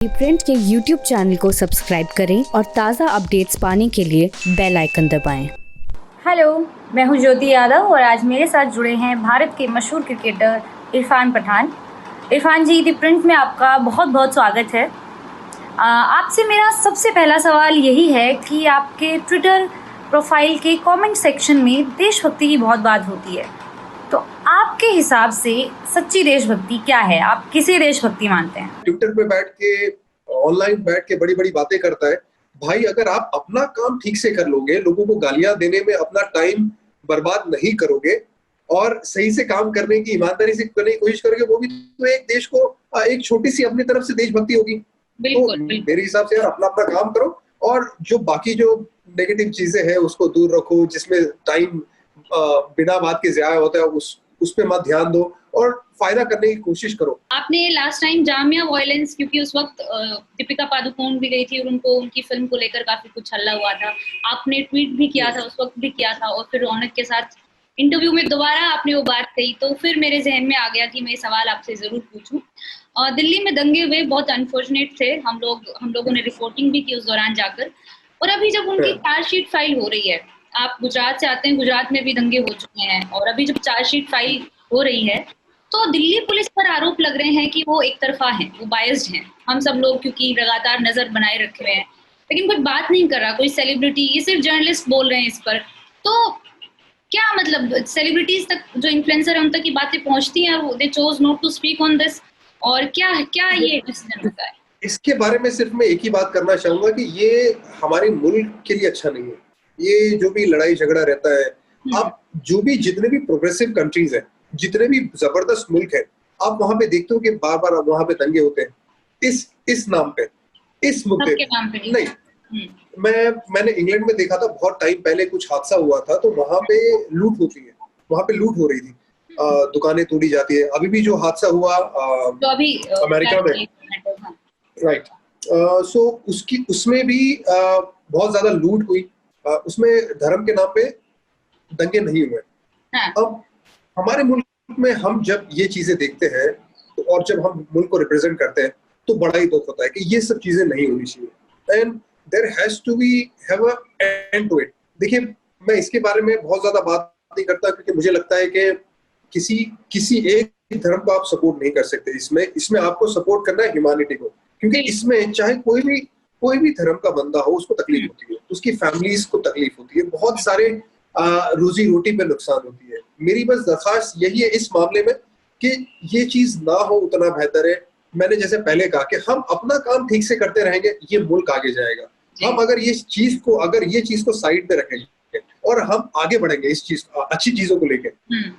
Print के YouTube channel को subscribe करें और ताज़ा अपडेट्स पाने के लिए बेल आइकन दबाएं। हेलो, मैं हूं ज्योति यादव और आज मेरे साथ जुड़े हैं भारत के मशहूर क्रिकेटर इरफान पठान। इरफान जी, दी प्रिंट में आपका बहुत बहुत स्वागत है। आपसे मेरा सबसे पहला सवाल यही है कि आपके ट्विटर प्रोफाइल के कमेंट सेक्शन में देशभक्ति की बहुत बात होती है, तो आपके हिसाब से सच्ची देशभक्ति क्या है? आप किसे देशभक्ति मानते हैं? ट्विटर पे बैठ के, ऑनलाइन बैठ के बड़ी बड़ी बातें करता है भाई। अगर आप अपना काम ठीक से कर लोगे, लोगों को गालियां देने में अपना टाइम बर्बाद नहीं करोगे और सही से काम करने की, ईमानदारी से करने की कोशिश करोगे, वो भी तो एक देश को एक छोटी सी अपनी तरफ से देशभक्ति होगी। तो मेरे हिसाब से यार अपना अपना काम करो और जो बाकी जो नेगेटिव चीजें हैं उसको दूर रखो, जिसमें टाइम बिना बात के ज़ाया होता है उस पे मत ध्यान दो और फायदा करने की कोशिश करो। आपने लास्ट टाइम जामिया वायलेंस, क्योंकि उस वक्त दीपिका पादुकोण भी गई थी और उनको उनकी फिल्म को लेकर काफी कुछ हल्ला हुआ था, आपने ट्वीट भी किया था, उस वक्त भी किया था और फिर रौनक के साथ इंटरव्यू में दोबारा आपने वो बात कही, तो फिर मेरे जहन में आ गया कि मैं ये सवाल आपसे जरूर पूछूं। दिल्ली में दंगे हुए, बहुत अनफॉर्चुनेट थे, हम लोगों ने रिपोर्टिंग भी की उस दौरान जाकर, और अभी जब उनकी चार्जशीट फाइल हो रही है, आप गुजरात से आते हैं, गुजरात में भी दंगे हो चुके हैं और अभी जब चार्जशीट फाइल हो रही है तो दिल्ली पुलिस पर आरोप लग रहे हैं कि वो एक तरफा है, वो बायस्ड हैं। हम सब लोग क्योंकि लगातार नजर बनाए रखे हुए हैं, लेकिन कोई बात नहीं कर रहा, कोई सेलिब्रिटी, ये सिर्फ जर्नलिस्ट बोल रहे हैं इस पर। तो क्या मतलब सेलिब्रिटीज तक, जो इन्फ्लुएंसर है, उन तक की बातें पहुंचती हैं, they chose not to speak on this, और क्या ये डिसीजन होता है? इसके बारे में सिर्फ मैं एक ही बात करना चाहूंगा कि ये हमारे मुल्क के लिए अच्छा नहीं है। ये जो भी लड़ाई झगड़ा रहता है, आप जो भी जितने भी प्रोग्रेसिव कंट्रीज हैं, जितने भी जबरदस्त मुल्क हैं, आप वहां पे देखते हो कि बार बार वहां पे दंगे होते हैं इस नाम पे, इस मुद्दे पे नहीं। मैंने इंग्लैंड में देखा था, बहुत टाइम पहले कुछ हादसा हुआ था, तो वहां पे लूट होती है, वहां पे लूट हो रही थी, दुकानें तोड़ी जाती है। अभी भी जो हादसा हुआ अमेरिका में, राइट, सो उसमें भी बहुत ज्यादा लूट हुई, उसमें धर्म के नाम पे दंगे नहीं हुए। अब हमारे मुल्क में हम जब ये चीजें देखते हैं तो, और जब हम मुल्क को रिप्रेजेंट करते हैं, तो बड़ा ही दुख होता है कि ये सब चीजें नहीं होनी चाहिए and there has to be have a end to it. देखिए, मैं इसके बारे में बहुत ज्यादा बात नहीं करता क्योंकि मुझे लगता है कि किसी एक धर्म को आप सपोर्ट नहीं कर सकते। इसमें आपको सपोर्ट करना है ह्यूमैनिटी को, क्योंकि इसमें चाहे कोई भी धर्म का बंदा हो, उसको तकलीफ होती है, उसकी फैमिलीज को तकलीफ होती है, बहुत सारे रोजी रोटी पे नुकसान होती है। मेरी बस दरखास्त यही है इस मामले में कि ये चीज ना हो उतना बेहतर है। मैंने जैसे पहले कहा कि हम अपना काम ठीक से करते रहेंगे, ये मुल्क आगे जाएगा। हम अगर ये चीज को साइड पे रखेंगे और हम आगे बढ़ेंगे इस चीज अच्छी चीजों को लेके,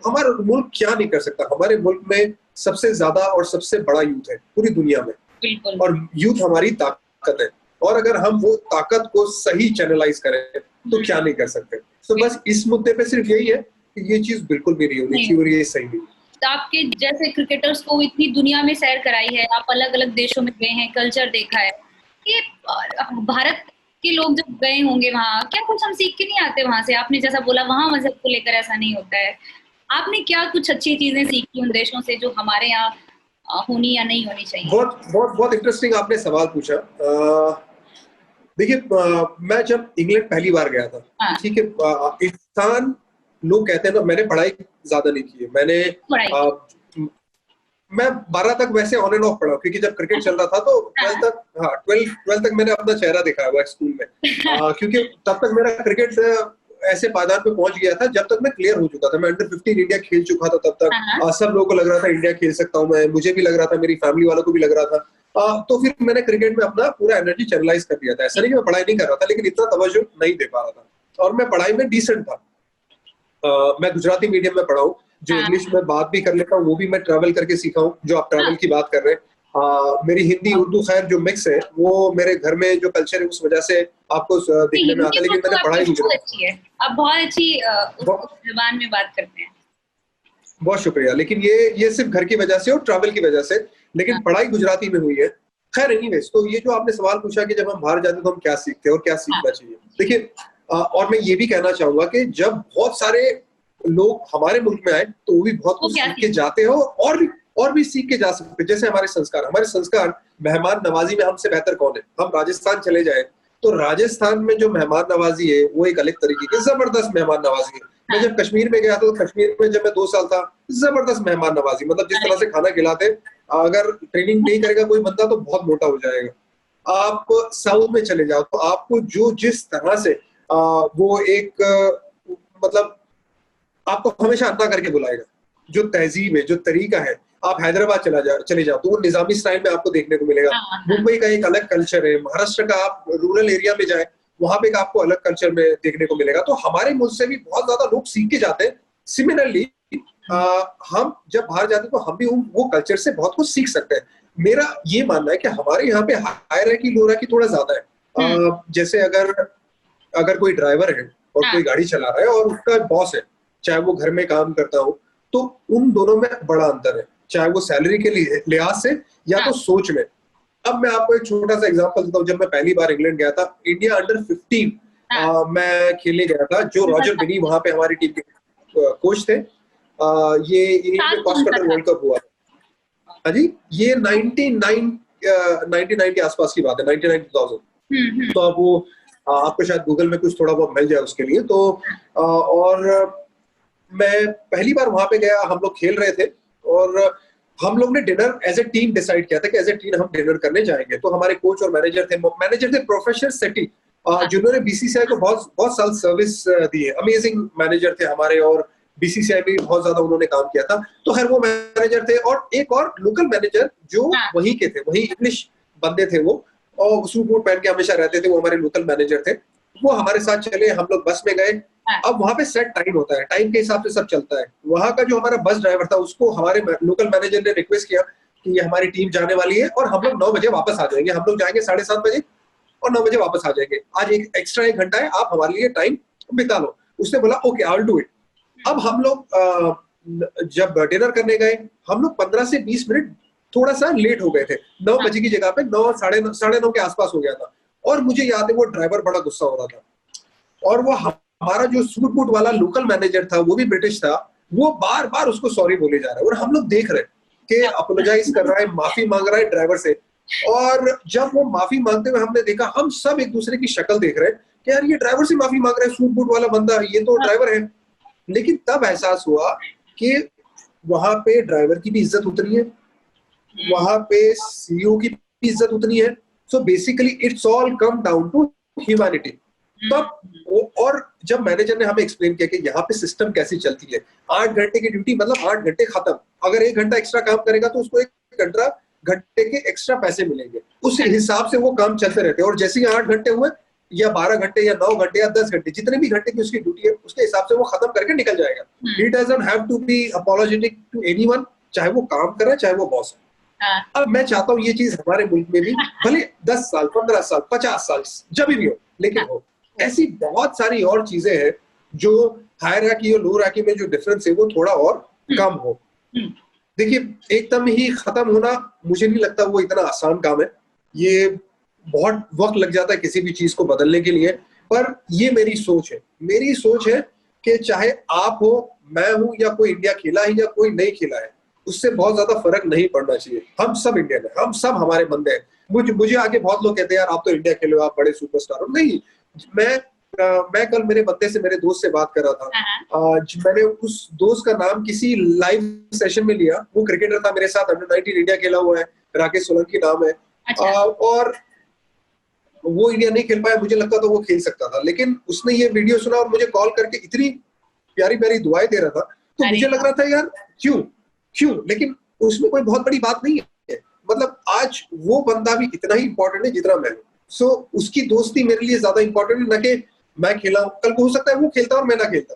हमारा मुल्क क्या नहीं कर सकता। हमारे मुल्क में सबसे ज्यादा और सबसे बड़ा यूथ है पूरी दुनिया में, और यूथ हमारी ताकत है, और अगर हम वो ताकत को सही चैनलाइज करें तो क्या नहीं कर सकते। तो बस इस मुद्दे पे सिर्फ यही है कि ये चीज बिल्कुल भी नहीं होनी चाहिए और ये सही नहीं। तो आपके जैसे क्रिकेटर्स को इतनी दुनिया में सैर कराई है, आप अलग अलग देशों में गए हैं, कल्चर देखा है, कि भारत के लोग जब गए होंगे वहाँ, क्या कुछ हम सीख के नहीं आते वहां से? आपने जैसा बोला वहाँ मजहब को लेकर ऐसा नहीं होता है, आपने क्या कुछ अच्छी चीजें सीखी उन देशों से जो हमारे यहाँ होनी या नहीं होनी चाहिए? बहुत इंटरेस्टिंग आपने सवाल पूछा। देखिए, मैं जब इंग्लैंड पहली बार गया था, ठीक है, इंसान लोग कहते हैं ना, मैंने पढ़ाई ज्यादा नहीं की है, मैं 12 तक वैसे ऑन एंड ऑफ पढ़ा, क्योंकि जब क्रिकेट चल रहा था तो 12 तक मैंने अपना चेहरा दिखाया हुआ स्कूल में, क्योंकि तब तक मेरा क्रिकेट ऐसे पायदान पे पहुंच गया था जब तक मैं क्लियर हो चुका था। मैं अंडर 15 इंडिया खेल चुका था तब तक, सब लोगों को लग रहा था इंडिया खेल सकता हूँ मैं, मुझे भी लग रहा था, मेरी फैमिली वालों को भी लग रहा था। तो फिर मैंने क्रिकेट में अपना पूरा एनर्जी चैनलाइज कर दिया था। ऐसा नहीं कि मैं पढ़ाई नहीं कर रहा था, लेकिन इतना तवज्जो नहीं दे पा रहा था, और मैं पढ़ाई में डिसेंट था। मैं गुजराती मीडियम में पढ़ा हूँ, जो इंग्लिश में बात भी कर लेता हूँ, वो भी मैं ट्रैवल करके सीखा हूँ, जो आप ट्रैवल की बात कर रहे हैं। मेरी हिंदी उर्दू खैर जो मिक्स है, वो मेरे घर में जो कल्चर है उस वजह से आपको दिखने में आता है, लेकिन मैंने पढ़ाई नहीं है। आप बहुत अच्छी जुबान में बात करते हैं। बहुत शुक्रिया। लेकिन ये सिर्फ घर की वजह से और ट्रैवल की वजह से, लेकिन पढ़ाई गुजराती में हुई है। खैर एनीवेज, तो ये जो आपने सवाल पूछा कि जब हम बाहर जाते हैं तो हम क्या सीखते हैं और क्या सीखना चाहिए, देखिए, और मैं ये भी कहना चाहूंगा कि जब बहुत सारे लोग हमारे मुल्क में आए तो वो भी बहुत कुछ सीख के जाते हो और भी सीख के जा सकते हैं। जैसे हमारे संस्कार मेहमान नवाजी में हमसे बेहतर कौन है? हम राजस्थान चले जाए तो राजस्थान में जो मेहमान नवाजी है वो एक अलग तरीके की जबरदस्त मेहमान नवाजी है। मैं जब कश्मीर में गया था तो कश्मीर में जब मैं 2 साल था, जबरदस्त मेहमान नवाजी, मतलब जिस तरह से खाना खिलाते, अगर ट्रेनिंग नहीं करेगा कोई बंदा तो बहुत मोटा हो जाएगा। आप साउथ में चले जाओ तो आपको जो जिस तरह से वो एक मतलब आपको हमेशा अन्ना करके बुलाएगा। जो तहजीब है, जो तरीका है, आप हैदराबाद चले जाओ तो वो निजामी स्टाइल में आपको देखने को मिलेगा। मुंबई का एक अलग कल्चर है, महाराष्ट्र का आप रूरल एरिया में जाए वहां पे आपको अलग कल्चर में देखने को मिलेगा। तो हमारे मुल्क से भी बहुत ज्यादा लोग सीख के जाते हैं। सिमिलरली हम जब बाहर जाते हैं तो हम भी वो कल्चर से बहुत कुछ सीख सकते हैं। मेरा ये मानना है कि हमारे यहाँ पे हायरार्की लोराकी थोड़ा ज्यादा है। जैसे अगर कोई ड्राइवर है और कोई गाड़ी चला रहा है और उसका बॉस है, चाहे वो घर में काम करता हो, तो उन दोनों में बड़ा अंतर है, चाहे वो सैलरी के लिहाज से या तो सोच में। अब मैं आपको एक छोटा सा एग्जांपल देता हूँ। जब मैं पहली बार इंग्लैंड गया था, इंडिया अंडर 15 मैं खेलने गया था। जो रॉजर बिनी वहां पे हमारी टीम के कोच थे। ये इंग्लैंड में कॉस्कटर वर्ल्ड कप हुआ। हाँ जी, ये 99 के आसपास की बात है, 99-2000। तो अब वो आपको शायद गूगल में कुछ थोड़ा बहुत मिल जाए उसके लिए। तो और मैं पहली बार वहां पे गया, हम लोग खेल रहे थे और हम लोग ने dinner as a team decide किया था कि एज ए टीम हम डिनर करने जाएंगे। तो हमारे कोच और मैनेजर थे प्रोफेसर सेट्टी, जिन्होंने बीसीसीआई को बहुत साल सर्विस दी है। अमेजिंग मैनेजर थे हमारे और बीसीसीआई में बहुत ज्यादा उन्होंने काम किया था। तो खैर वो मैनेजर थे और एक और लोकल मैनेजर जो वहीं के थे, वहीं इंग्लिश बंदे थे वो, और सूट बूट पहन के हमेशा रहते थे, वो हमारे लोकल मैनेजर थे। वो हमारे साथ चले, हम लोग बस में गए। अब वहां पे सेट टाइम होता है, टाइम के हिसाब से सब चलता है। वहां का जो हमारा बस ड्राइवर था उसको हमारे लोकल मैनेजर ने रिक्वेस्ट किया कि ये हमारी टीम जाने वाली है और हम लोग 9 बजे वापस आ जाएंगे। हम लोग जाएंगे 7:30 बजे और 9 बजे वापस आ जाएंगे। आज एक एक्स्ट्रा 1 घंटा है, आप हमारे लिए टाइम बिता लो। उसने बोला okay I will do it. अब हम लोग जब डिनर करने गए, हम लोग 15 से 20 मिनट थोड़ा सा लेट हो गए थे। 9 बजे की जगह पे 9 साढ़े 9 के आसपास हो गया था। और मुझे याद है वो ड्राइवर बड़ा गुस्सा हो रहा था और वो हमारा जो सूट बूट वाला लोकल मैनेजर था, वो भी ब्रिटिश था, वो बार बार उसको सॉरी बोले जा रहा है और हम लोग देख रहे कि अपोलोजाइज कर रहा है, माफी मांग रहा है ड्राइवर से। और जब वो माफी मांगते हुए हमने देखा, हम सब एक दूसरे की शक्ल देख रहे हैं कि यार ये ड्राइवर से माफी मांग रहा है, सूट बूट वाला बंदा, ये तो ड्राइवर है। लेकिन तब एहसास हुआ कि वहां पे ड्राइवर की भी इज्जत उतनी है, वहां पे सीईओ की भी इज्जत उतनी है। So basically it's all come down to humanity. तब और जब मैनेजर ने हमें एक्सप्लेन किया कि यहाँ पे सिस्टम कैसी चलती है, 8 घंटे की ड्यूटी मतलब 8 घंटे खत्म। अगर 1 घंटा एक्स्ट्रा काम करेगा तो उसको 1 घंटे के एक्स्ट्रा पैसे मिलेंगे। उस हिसाब से वो काम चलते रहते हैं और जैसे ही 8 घंटे हुए या 12 घंटे या 9 घंटे या 10 घंटे, जितने भी घंटे की उसकी ड्यूटी है, उसके हिसाब से वो खत्म करके निकल जाएगा। He doesn't have to be apologetic to anyone, चाहे वो काम कर रहा है चाहे वो बॉस है। अब मैं चाहता हूँ ये चीज हमारे मुल्क में भी, भले 10 साल 15 साल 50 साल जब भी हो, लेकिन हो। ऐसी बहुत सारी और चीजें हैं जो हायरार्की और लोरार्की में जो डिफरेंस है वो थोड़ा और कम हो। देखिए, एकदम ही खत्म होना मुझे नहीं लगता वो इतना आसान काम है। ये बहुत वक्त लग जाता है किसी भी चीज को बदलने के लिए। पर ये मेरी सोच है, मेरी सोच है कि चाहे आप हो, मैं हूं, या कोई इंडिया खेला है या कोई नहीं खेला है, उससे बहुत ज्यादा फर्क नहीं पड़ना चाहिए। हम सब इंडियन है, हम सब हमारे बंदे हैं। मुझे आगे बहुत लोग कहते हैं यार आप तो इंडिया खेलो, आप बड़े सुपरस्टार हो। नहीं, मैं कल मेरे बंदे से, मेरे दोस्त से बात कर रहा था। मैंने उस दोस्त का नाम किसी लाइव सेशन में लिया। वो क्रिकेटर था मेरे साथ, अंडर 19 इंडिया खेला हुआ है, राकेश सोलंकी नाम है। और वो इंडिया नहीं खेल पाया, मुझे लगता था वो खेल सकता था, लेकिन उसने ये वीडियो सुना और मुझे कॉल करके इतनी प्यारी प्यारी दुआएं दे रहा था। तो मुझे लग रहा था यार क्यों, लेकिन उसमें कोई बहुत बड़ी बात नहीं है। मतलब आज वो बंदा भी इतना ही इंपॉर्टेंट है जितना मैं हूँ। सो उसकी दोस्ती मेरे लिए ज्यादा इंपॉर्टेंट है, न कि मैं खेला हूँ। कल को हो सकता है वो खेलता और मैं ना खेलता।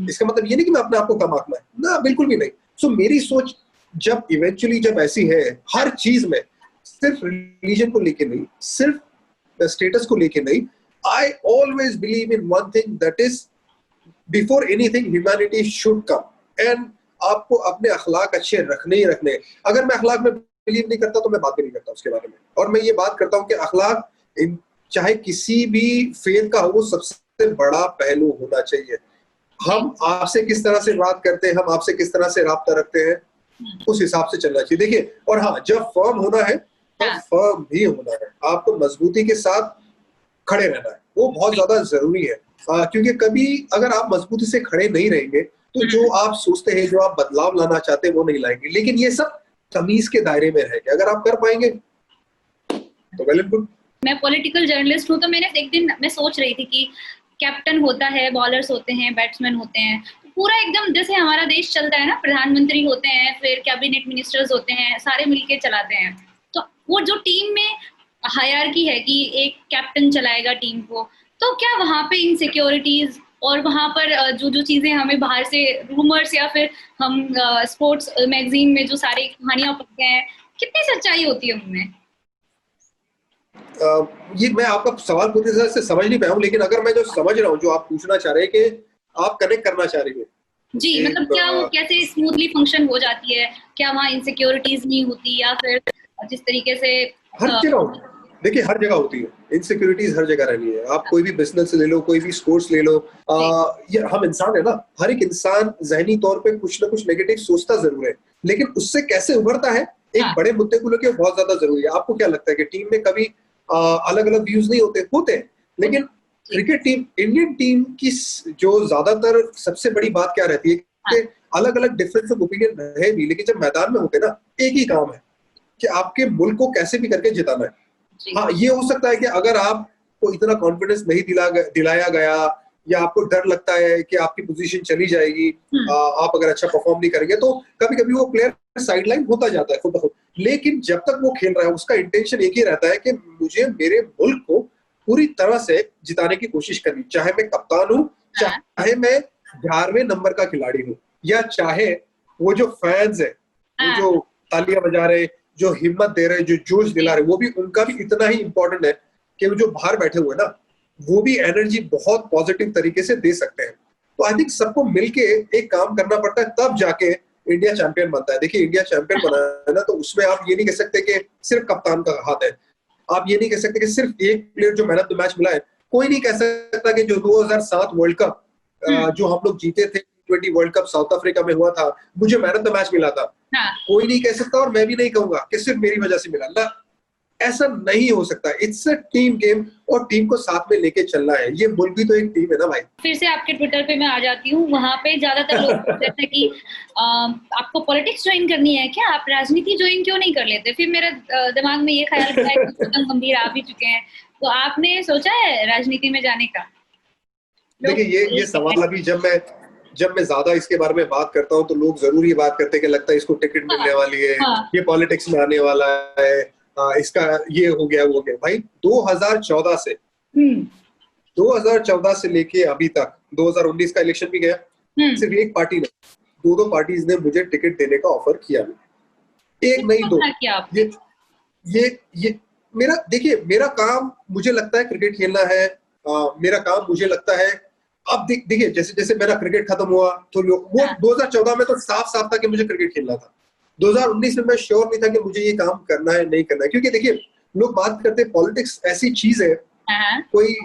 इसका मतलब ये नहीं कि मैं अपने आप को कम आंकना है ना, बिल्कुल भी नहीं। सो मेरी सोच जब इवेंचुअली जब ऐसी है हर चीज में, सिर्फ रिलीजन को लेके नहीं, सिर्फ स्टेटस को लेके नहीं, I always believe in one thing, that is before anything humanity should come. And आपको अपने अखलाक अच्छे रखने ही रखने। अगर मैं अखलाक में बिलीव नहीं करता तो मैं बात भी नहीं करता उसके बारे में। और मैं ये बात करता हूँ कि अखलाक चाहे किसी भी फेथ का हो, वो सबसे बड़ा पहलू होना चाहिए। हम आपसे किस तरह से बात करते हैं, हम आपसे किस तरह से राब्ता रखते हैं, उस हिसाब से चलना चाहिए। देखिए, और हाँ, जब फर्म होना है तब हाँ। फर्म भी होना है, आपको मजबूती के साथ खड़े रहना है, वो बहुत ज्यादा जरूरी है। क्योंकि कभी अगर आप मजबूती से खड़े नहीं रहेंगे तो जो आप सोचते हैं, जो आप बदलाव लाना चाहते हैं, वो नहीं लाएंगे। लेकिन ये सब तमीज के दायरे में रहेंगे, अगर आप कर पाएंगे तो वेल एंड गुड। मैं पॉलिटिकल जर्नलिस्ट हूँ, तो मैंने एक दिन मैं सोच रही थी कि कैप्टन होता है, बॉलर्स होते हैं, बैट्समैन होते हैं, तो पूरा एकदम जैसे हमारा देश चलता है ना, प्रधानमंत्री होते हैं, फिर कैबिनेट मिनिस्टर्स होते हैं, सारे मिलके चलाते हैं। तो वो जो टीम में हायरार्की है कि एक कैप्टन चलाएगा टीम को, तो क्या वहाँ पे इनसिक्योरिटीज और वहाँ पर जो जो चीजें हमें बाहर से रूमर्स या फिर हम स्पोर्ट्स मैगजीन में जो सारी कहानियां पढ़ते हैं, कितनी सच्चाई होती है उनमें? ये मैं आपका सवाल पूरी तरह से समझ नहीं पाया हूँ, लेकिन अगर मैं जो समझ रहा हूँ, जो आप पूछना चाह रहे हैं कि आप कनेक्ट करना चाह रही है जी, मतलब क्या वो कैसे स्मूथली फंक्शन हो जाती है, क्या वहाँ इनसिक्योरिटीज नहीं होती, या फिर जिस तरीके से हर जगह होती है। देखिए, हर जगह होती है इनसिक्योरिटीज, हर जगह रहनी है। आप कोई भी बिजनेस ले लो, कोई भी स्पोर्ट्स ले लो, ये हम इंसान है ना, हर एक इंसान जहनी तौर पे कुछ ना कुछ नेगेटिव सोचता जरूर है, लेकिन उससे कैसे उभरता है, एक बड़े मुद्दे को लेकर बहुत ज्यादा जरूरी है। आपको क्या लगता है कि टीम में कभी अलग अलग व्यूज नहीं होते हैं, लेकिन क्रिकेट टीम, इंडियन टीम की जो ज्यादातर सबसे बड़ी बात क्या रहती है कि अलग अलग डिफरेंस ऑफ ओपिनियन रहे भी, लेकिन जब मैदान में होते ना, एक ही काम है कि आपके मुल्क को कैसे भी करके जिताना है। हाँ, ये हो सकता है कि अगर आपको इतना कॉन्फिडेंस नहीं दिलाया गया, या आपको डर लगता है कि आपकी पोजीशन चली जाएगी, आप अगर अच्छा परफॉर्म नहीं करेंगे, तो कभी कभी वो प्लेयर साइडलाइन होता जाता है खुद ब खुद। लेकिन जब तक वो खेल रहा है, उसका इंटेंशन एक ही रहता है कि मुझे मेरे मुल्क को पूरी तरह से जिताने की कोशिश करनी, चाहे मैं कप्तान हूँ, चाहे मैं 11वें नंबर का खिलाड़ी हूँ, या चाहे वो जो फैंस है, वो जो तालियां बजा रहे, जो हिम्मत दे रहे, जो जोश दिला रहे, वो भी, उनका भी इतना ही इंपॉर्टेंट है कि वो जो बाहर बैठे हुए ना, वो भी एनर्जी बहुत पॉजिटिव तरीके से दे सकते हैं। तो आई थिंक सबको मिलके एक काम करना पड़ता है, तब जाके इंडिया चैंपियन बनता है। देखिए, इंडिया चैंपियन बना है ना, तो उसमें आप ये नहीं कह सकते कि सिर्फ कप्तान का हाथ है, आप ये नहीं कह सकते कि सिर्फ एक प्लेयर जो मैन ऑफ द मैच मिला है। कोई नहीं कह सकता कि जो 2007 वर्ल्ड कप जो हम लोग जीते थे, T20 world cup south Africa में हुआ था, मुझे मैन ऑफ द मैच मिला था। कोई नहीं कह सकता, और मैं भी नहीं कहूंगा कि सिर्फ मेरी वजह से मिला ना, ऐसा नहीं हो सकता। इट्स अ टीम गेम, और टीम को साथ में लेके चलना है। ये मुल्क भी तो एक टीम है ना भाई। फिर से आपके ट्विटर पे मैं आ जाती हूँ, वहाँ पे ज्यादातर लोग कहते हैं कि आपको पॉलिटिक्स ज्वाइन करनी है क्या, आप राजनीति ज्वाइन क्यों नहीं कर लेते? फिर मेरे दिमाग में ये ख्याल आया कि गौतम गंभीर आ भी चुके हैं, तो आपने सोचा है राजनीति में जाने का? देखिए, ये सवाल अभी जब मैं ज्यादा इसके बारे में बात करता हूँ, तो लोग जरूर ये बात करते हैं कि लगता है इसको टिकट मिलने वाली है, ये पॉलिटिक्स में आने वाला है, इसका ये हो गया, वो हो गया। भाई 2014 से लेके अभी तक 2019 का इलेक्शन भी गया, सिर्फ एक पार्टी ने, दो पार्टीज ने मुझे टिकट देने का ऑफर किया, एक नहीं दो। ये मेरा, देखिए, मेरा काम, मुझे लगता है क्रिकेट खेलना है, मेरा काम मुझे लगता है। अब देखिए, जैसे जैसे मेरा क्रिकेट खत्म हुआ, तो वो 2014 में तो साफ था कि मुझे क्रिकेट खेलना था। 2019 में मैं श्योर नहीं था कि मुझे ये काम करना है, नहीं करना है, क्योंकि देखिए, लोग बात करते हैं पॉलिटिक्स ऐसी चीज है, कोई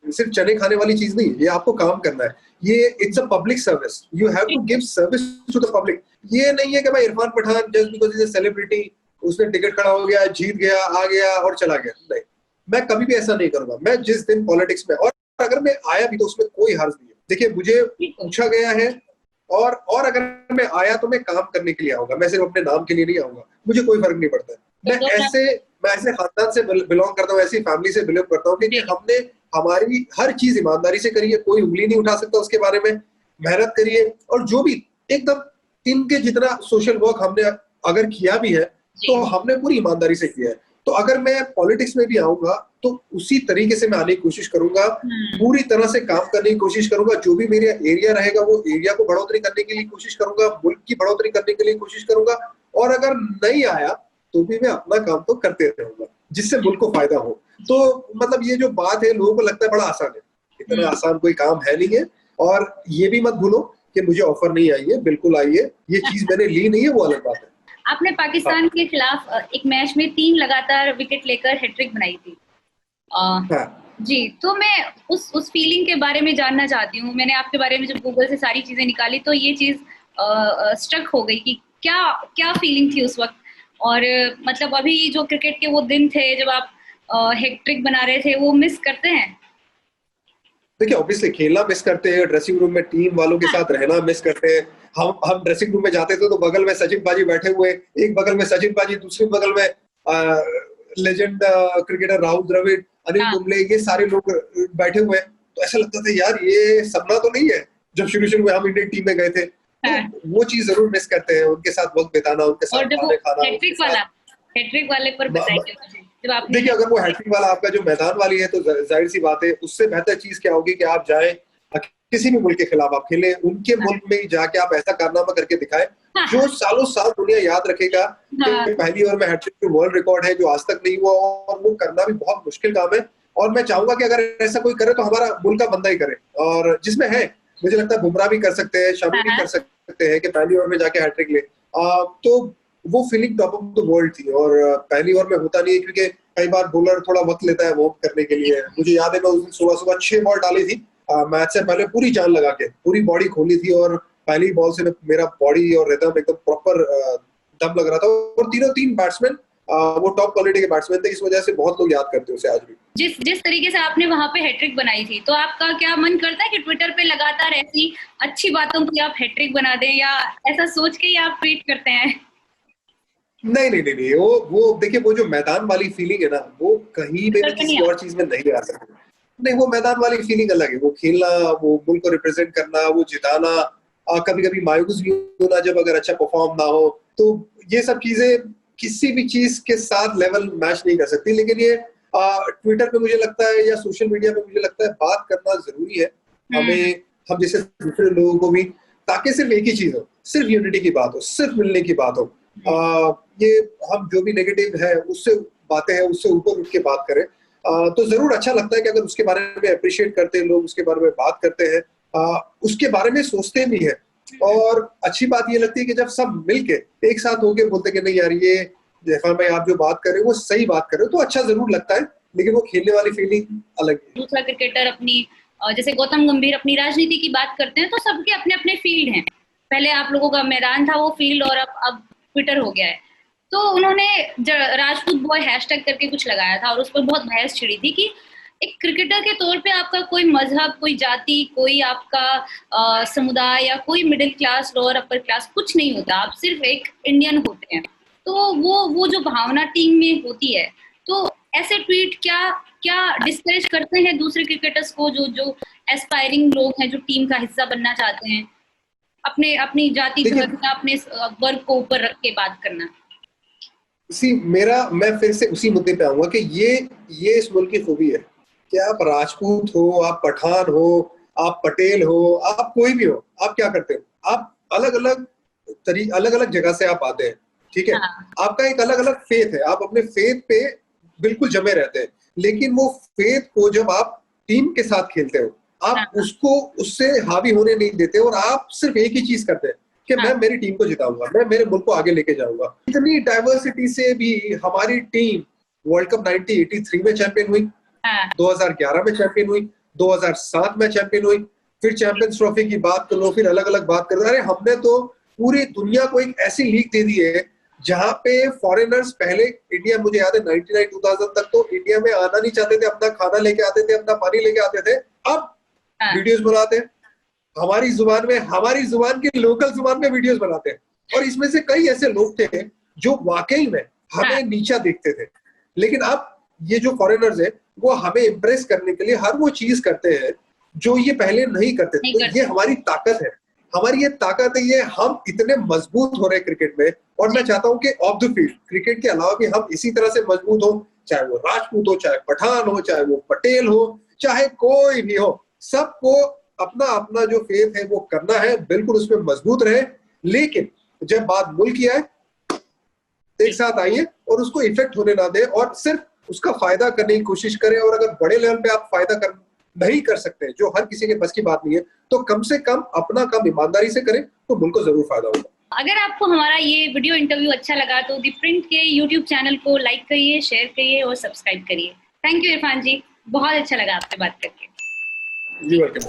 सिर्फ चने खाने वाली चीज नहीं, ये आपको काम करना है। ये it's a public service, you have to give service to the public. ये नहीं है कि भाई Irfan Pathan just because is a celebrity, उसने टिकट खड़ा हो गया, जीत गया, आ गया और चला गया। नहीं, मैं कभी भी ऐसा नहीं करूंगा। मैं जिस दिन पॉलिटिक्स में, और अगर मैं आया भी तो उसमें कोई हर्ज नहीं है। देखिए, मुझे पूछा गया है, और अगर मैं आया तो मैं काम करने के लिए आऊंगा, मैं सिर्फ अपने नाम के लिए नहीं आऊंगा, मुझे कोई फर्क नहीं पड़ता है। मैं ऐसे खानदान से बिलोंग करता हूँ, ऐसी फैमिली से बिलोंग करता हूँ कि हमने हमारी हर चीज ईमानदारी से करी है, कोई उंगली नहीं उठा सकता उसके बारे में। मेहनत करिए, और जो भी एकदम इनके जितना सोशल वर्क हमने अगर किया भी है, तो हमने पूरी ईमानदारी से किया है। तो अगर मैं पॉलिटिक्स में भी आऊंगा तो उसी तरीके से मैं आने की कोशिश करूंगा, पूरी तरह से काम करने की कोशिश करूंगा। जो भी मेरा एरिया रहेगा, वो एरिया को बढ़ोतरी करने के लिए कोशिश करूंगा, मुल्क की बढ़ोतरी करने के लिए कोशिश करूंगा। और अगर नहीं आया तो भी मैं अपना काम तो करते रहूंगा, जिससे मुल्क को फायदा हो। तो मतलब ये जो बात है, लोगों को लगता है बड़ा आसान है, इतना आसान कोई काम है नहीं है। और ये भी मत भूलो कि मुझे ऑफर नहीं आई है, बिल्कुल आई है। ये चीज मैंने ली नहीं है, वो अलग बात है। आपने पाकिस्तान के खिलाफ एक मैच में 3 लगातार विकेट लेकर हैट्रिक बनाई थी। जी, तो मैं उस फीलिंग के बारे में जानना चाहती हूँ। मैंने आपके बारे में जब गूगल से सारी चीजें निकाली, तो ये चीज स्ट्रक हो गई कि क्या क्या फीलिंग थी उस वक्त? और मतलब अभी जो क्रिकेट के वो दिन थे जब आप हैट्रिक बना रहे थे, वो मिस करते हैं? देखिए ऑब्वियसली खेलना मिस करते हैं, ड्रेसिंग रूम में टीम वालों के साथ रहना मिस करते हैं। हम ड्रेसिंग रूम में जाते थे तो बगल में सचिन पाजी बैठे हुए, एक बगल में सचिन पाजी, दूसरे बगल में लेजेंड क्रिकेटर राहुल द्रविड़, अनिल हाँ। कुंबले, ये सारे लोग बैठे हुए हैं। तो ऐसा लगता था यार ये सपना तो नहीं है जब शुरू में हम इंडियन टीम में गए थे। हाँ। तो वो चीज जरूर मिस करते हैं, उनके साथ वक्त बिताना, उनके और साथ जब वो खाने खाना, उनके साथ। हैट्रिक वाले पर बताइए मुझे, जब आपने देखिए अगर वो हैट्रिक वाला आपका जो मैदान वाली है तो जाहिर सी बात है, उससे बेहतर चीज क्या होगी कि आप जाएं किसी भी मुल्क के खिलाफ आप खेलें, उनके मुल्क में ही जाके आप ऐसा कारनामा करके दिखाएं जो सालों साल दुनिया याद रखेगा कि पहली ओवर में हैट्रिक वर्ल्ड रिकॉर्ड है जो आज तक नहीं हुआ, और वो करना भी बहुत मुश्किल काम है। और मैं चाहूंगा कि अगर ऐसा कोई करे तो हमारा मुल्क का बंदा ही करे, और जिसमें है मुझे लगता है बुमराह भी कर सकते हैं, शमी भी कर सकते हैं कि पहली ओवर में जाके हैट्रिक ले। तो वो feeling top of the world थी, और पहली ओवर में होता नहीं है क्योंकि कई बार बॉलर थोड़ा वक्त लेता है वार्म करने के लिए। मुझे याद है मैं उस दिन सुबह 6 बॉल डाली थी मैच से पहले, पूरी जान लगा के पूरी बॉडी खोली थी, और पहली बॉल से मेरा बॉडी और रिदम एकदम प्रॉपर दम लग रहा था। और तीन बैट्समैन वो टॉप क्वालिटी के बैट्समैन थे, इस वजह से बहुत लोग याद करते हैं उसे आज भी। जिस तरीके से आपने वहां पे हैट्रिक बनाई थी, तो आपका क्या मन करता है कि ट्विटर पे लगातार ऐसी अच्छी बातों की आप हैट्रिक बना दें, या ऐसा सोच के ही आप ट्वीट करते हैं? नहीं, वो देखिए वो जो मैदान वाली फीलिंग है ना, वो कहीं भी किसी और चीज में नहीं आ सकती। नहीं, वो मैदान वाली फीलिंग अलग है, वो खेलना, वो मुल्क को रिप्रेजेंट करना, वो जिताना, कभी कभी मायूस भी होना जब अगर अच्छा परफॉर्म ना हो, तो ये सब चीजें किसी भी चीज के साथ लेवल मैच नहीं कर सकती। लेकिन ये ट्विटर पे मुझे लगता है या सोशल मीडिया पे मुझे लगता है बात करना जरूरी है हमें, हम जैसे दूसरे लोगों को भी, ताकि सिर्फ एक ही चीज हो, सिर्फ यूनिटी की बात हो, सिर्फ मिलने की बात हो। ये हम जो भी नेगेटिव है उससे बातें हैं उससे ऊपर उठ के बात करें, तो जरूर अच्छा लगता है कि अगर उसके बारे में अप्रिशिएट करते हैं लोग, उसके बारे में बात करते हैं, उसके बारे में सोचते भी हैं। और अच्छी बात ये लगती है कि जब सब मिलके एक साथ होके बोलते कि नहीं यार ये इरफान भाई आप जो बात कर रहे हो वो सही बात कर रहे हो, तो अच्छा जरूर लगता है। लेकिन वो खेलने वाली फीलिंग अलग है। दूसरा क्रिकेटर अपनी जैसे गौतम गंभीर अपनी राजनीति की बात करते हैं, तो सबके अपने अपने फील्ड हैं। पहले आप लोगों का मैदान था वो फील्ड, और अब ट्विटर हो गया है। तो उन्होंने राजपूत बॉय हैशटैग करके कुछ लगाया था, और उस पर बहुत बहस छिड़ी थी कि एक क्रिकेटर के तौर पे आपका कोई मजहब, कोई जाति, कोई आपका समुदाय या कोई middle class, lower upper class कुछ नहीं होता, आप सिर्फ एक इंडियन होते हैं। तो वो जो भावना टीम में होती है, तो ऐसे ट्वीट क्या डिस्करेज करते हैं दूसरे क्रिकेटर्स को, जो एस्पायरिंग लोग हैं, जो टीम का हिस्सा बनना चाहते हैं, अपनी जाति धर्म या अपने वर्ग को ऊपर रख के बात करना? मैं फिर से उसी मुद्दे पे आऊंगा कि ये इस मुल्क की खूबी है कि आप राजपूत हो, आप पठान हो, आप पटेल हो, आप कोई भी हो, आप क्या करते हो, आप अलग अलग जगह से आप आते हैं, ठीक है। हाँ। आपका एक अलग अलग फेथ है, आप अपने फेथ पे बिल्कुल जमे रहते हैं, लेकिन वो फेथ को जब आप टीम के साथ खेलते हो, आप उसको उससे हावी होने नहीं देते, और आप सिर्फ एक ही चीज करते हैं कि मैं मेरी टीम को जिताऊंगा, मैं मेरे मुल्क को आगे लेके जाऊंगा। इतनी डाइवर्सिटी से भी हमारी टीम वर्ल्ड कप 1983 में चैंपियन हुई, 2011 में चैंपियन हुई, 2007 में चैंपियन हुई, फिर चैंपियंस ट्रॉफी की बात कर लो, फिर अलग अलग बात कर लो। अरे हमने तो पूरी दुनिया को एक ऐसी लीग दे दी है जहां पे फॉरेनर्स पहले इंडिया, मुझे याद है 99-2000 तक तो इंडिया में आना नहीं चाहते थे, अपना खाना लेके आते थे, अपना पानी लेके आते थे। अब वीडियोस बनाते हैं हमारी जुबान में, हमारी जुबान की लोकल जुबान में वीडियोस बनाते हैं, और इसमें से कई ऐसे लोग थे जो वाकई में हमें नीचा देखते थे। लेकिन अब ये जो फॉरेनर्स हैं वो हमें इम्प्रेस करने के लिए हर वो चीज करते हैं जो ये पहले नहीं करते थे। तो ये हमारी ताकत है, हमारी ये ताकत है, ये हम इतने मजबूत हो रहे हैं क्रिकेट में। और मैं चाहता हूं कि ऑफ द फील्ड क्रिकेट के अलावा भी हम इसी तरह से मजबूत हो, चाहे वो राजपूत हो, चाहे पठान हो, चाहे वो पटेल हो, चाहे कोई भी हो, सबको अपना अपना जो फेथ है वो करना है, बिल्कुल उसमें मजबूत रहे। लेकिन जब बात मुल्क की आए, एक साथ आइए और उसको इफेक्ट होने ना दे, और सिर्फ उसका फायदा करने की कोशिश करें। और अगर बड़े लेवल पे आप फायदा नहीं कर सकते, जो हर किसी के बस की बात नहीं है, तो कम से कम अपना काम ईमानदारी से करें, तो मुल्क को जरूर फायदा होगा। अगर आपको हमारा ये वीडियो इंटरव्यू अच्छा लगा तो द प्रिंट के YouTube चैनल को लाइक करिए, शेयर करिए और सब्सक्राइब करिए। थैंक यू इरफान जी, बहुत अच्छा लगा आपसे बात करके। You welcome.